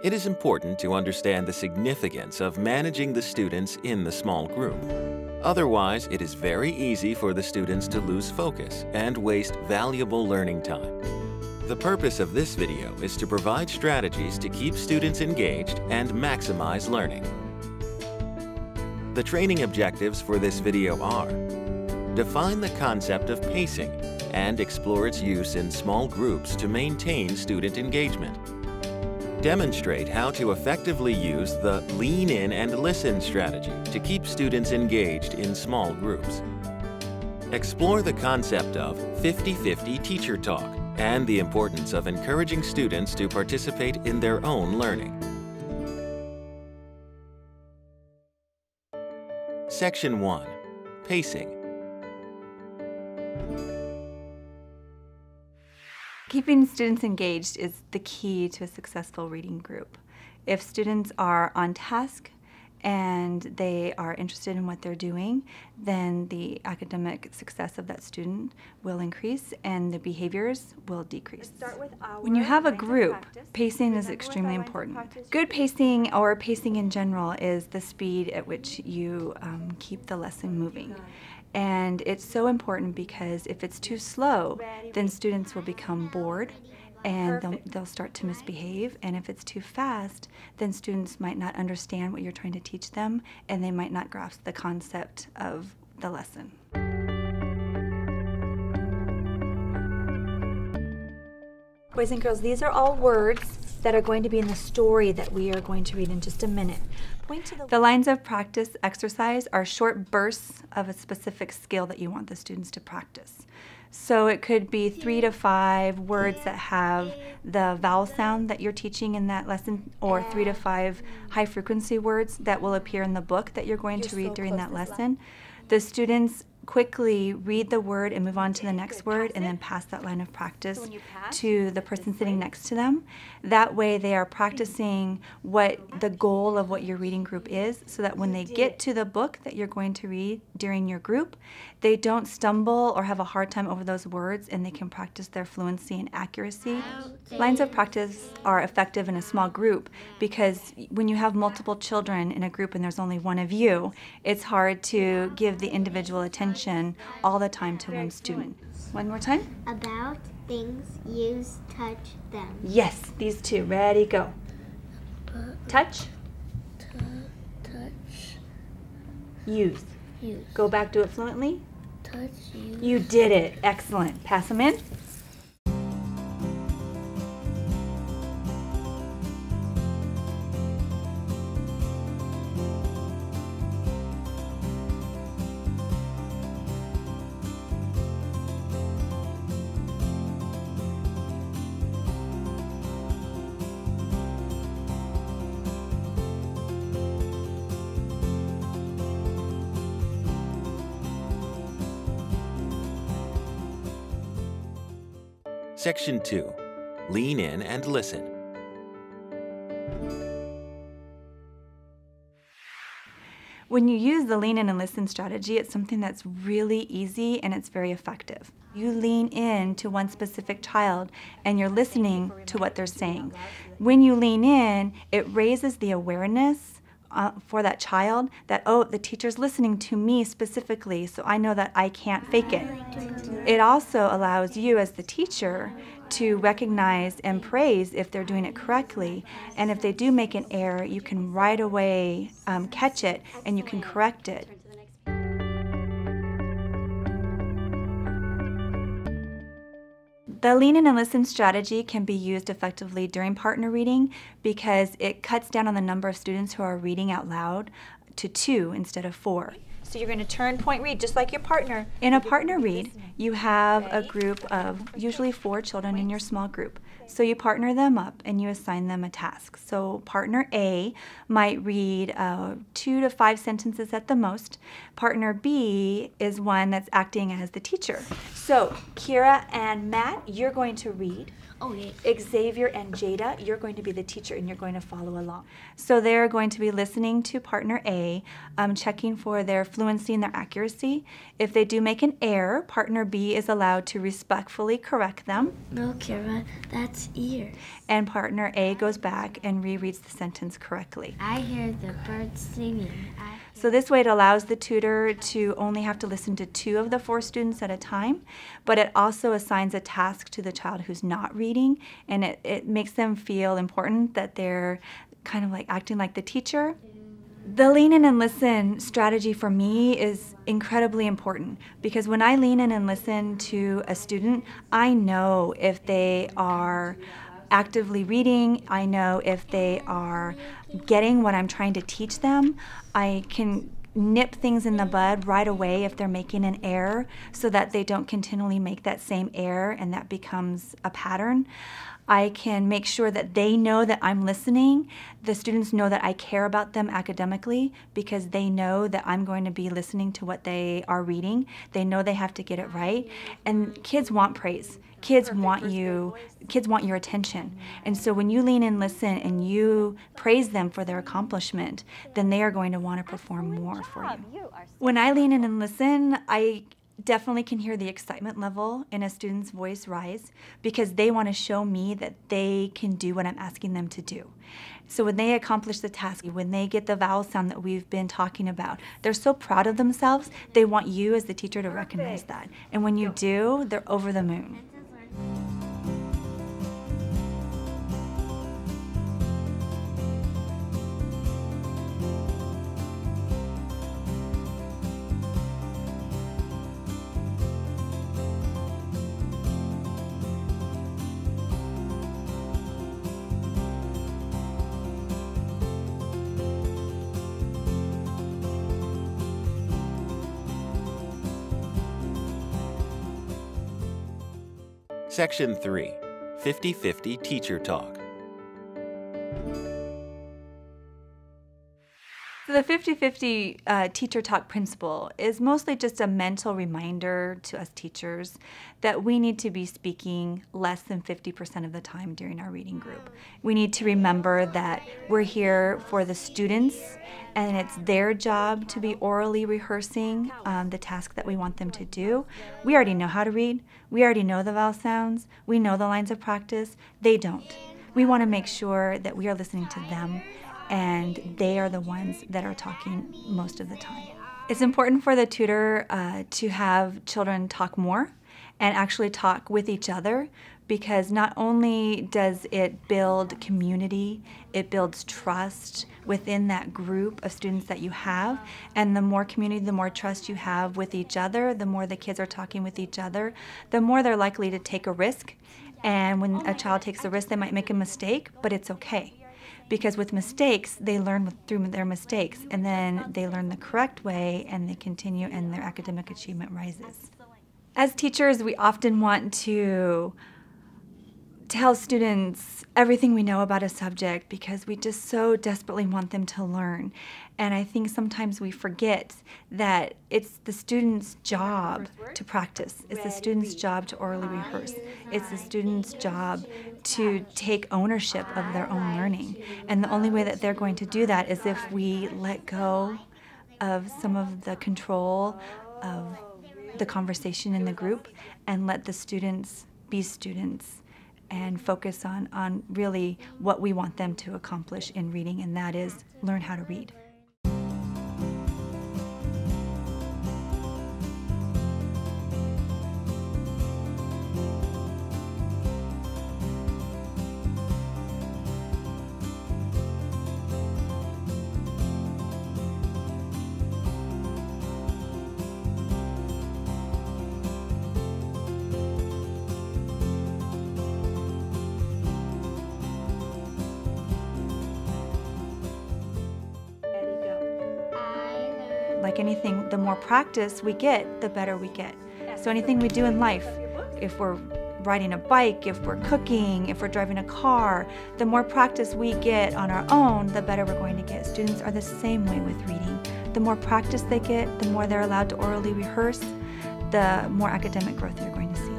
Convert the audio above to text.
It is important to understand the significance of managing the students in the small group. Otherwise, it is very easy for the students to lose focus and waste valuable learning time. The purpose of this video is to provide strategies to keep students engaged and maximize learning. The training objectives for this video are: define the concept of pacing and explore its use in small groups to maintain student engagement. Demonstrate how to effectively use the lean in and listen strategy to keep students engaged in small groups. Explore the concept of 50-50 teacher talk and the importance of encouraging students to participate in their own learning. Section 1. Pacing. Keeping students engaged is the key to a successful reading group. If students are on task and they are interested in what they're doing, then the academic success of that student will increase and the behaviors will decrease. When you have a group, pacing is extremely important. Good pacing, or pacing in general, is the speed at which you keep the lesson moving. And it's so important because if it's too slow, then students will become bored and they'll start to misbehave. And if it's too fast, then students might not understand what you're trying to teach them and they might not grasp the concept of the lesson. Boys and girls, these are all words that are going to be in the story that we are going to read in just a minute. The lines of practice exercise are short bursts of a specific skill that you want the students to practice. So it could be 3 to 5 words that have the vowel sound that you're teaching in that lesson, or 3 to 5 high frequency words that will appear in the book that you're going to read during that lesson. The students quickly read the word and move on to the next word and then pass that line of practice to the person sitting next to them. That way they are practicing what the goal of what your reading group is, so that when they get to the book that you're going to read during your group, they don't stumble or have a hard time over those words and they can practice their fluency and accuracy. Lines of practice are effective in a small group because when you have multiple children in a group and there's only one of you, it's hard to give the individual attention all the time to one student. One more time. About, things, use, touch, them. Yes, these two. Ready, go. Touch. Touch. Use. Use. Go back, do it fluently. Touch, use. You did it. Excellent. Pass them in. Section 2. Lean in and listen. When you use the lean in and listen strategy, it's something that's really easy and it's very effective. You lean in to one specific child and you're listening to what they're saying. When you lean in, it raises the awareness for that child that, oh, the teacher's listening to me specifically, so I know that I can't fake it. It also allows you as the teacher to recognize and praise if they're doing it correctly, and if they do make an error, you can right away catch it and you can correct it. The lean in and listen strategy can be used effectively during partner reading because it cuts down on the number of students who are reading out loud to 2 instead of 4. So you're going to turn, point, read, just like your partner. In a partner read, you have a group of usually 4 children in your small group. So you partner them up and you assign them a task. So partner A might read 2 to 5 sentences at the most. Partner B is one that's acting as the teacher. So Kira and Matt, you're going to read. Okay. Xavier and Jada, you're going to be the teacher and you're going to follow along. So they're going to be listening to partner A, checking for their fluency and their accuracy. If they do make an error, partner B is allowed to respectfully correct them. No, Kira, that's ears. And partner A goes back and rereads the sentence correctly. I hear the birds singing. So this way it allows the tutor to only have to listen to 2 of the 4 students at a time, but it also assigns a task to the child who's not reading, and it makes them feel important that they're kind of like acting like the teacher. The lean in and listen strategy for me is incredibly important because when I lean in and listen to a student, I know if they are actively reading, I know if they are getting what I'm trying to teach them. I can nip things in the bud right away if they're making an error so that they don't continually make that same error and that becomes a pattern. I can make sure that they know that I'm listening. The students know that I care about them academically because they know that I'm going to be listening to what they are reading. They know they have to get it right. And kids want praise. Kids want your attention. And so when you lean in, listen, and you praise them for their accomplishment, then they are going to want to perform more for you. When I lean in and listen, I definitely can hear the excitement level in a student's voice rise because they want to show me that they can do what I'm asking them to do. So when they accomplish the task, when they get the vowel sound that we've been talking about, they're so proud of themselves, they want you as the teacher to recognize that. And when you do, they're over the moon. Section 3, 50-50 Teacher Talk. So the 50-50 teacher talk principle is mostly just a mental reminder to us teachers that we need to be speaking less than 50% of the time during our reading group. We need to remember that we're here for the students and it's their job to be orally rehearsing the task that we want them to do. We already know how to read. We already know the vowel sounds. We know the lines of practice. They don't. We want to make sure that we are listening to them and they are the ones that are talking most of the time. It's important for the tutor to have children talk more and actually talk with each other because not only does it build community, it builds trust within that group of students that you have, and the more community, the more trust you have with each other, the more the kids are talking with each other, the more they're likely to take a risk. And when a child takes a risk, they might make a mistake, but it's okay. Because with mistakes, they learn through their mistakes, and then they learn the correct way, and they continue, and their academic achievement rises. As teachers, we often want to tell students everything we know about a subject because we just so desperately want them to learn. And I think sometimes we forget that it's the student's job to practice. It's the student's job to orally rehearse. It's the student's job to take ownership of their own learning. And the only way that they're going to do that is if we let go of some of the control of the conversation in the group and let the students be students and focus on really what we want them to accomplish in reading, and that is learn how to read. Like anything, the more practice we get, the better we get. So anything we do in life, if we're riding a bike, if we're cooking, if we're driving a car, the more practice we get on our own, the better we're going to get. Students are the same way with reading. The more practice they get, the more they're allowed to orally rehearse, the more academic growth you're going to see.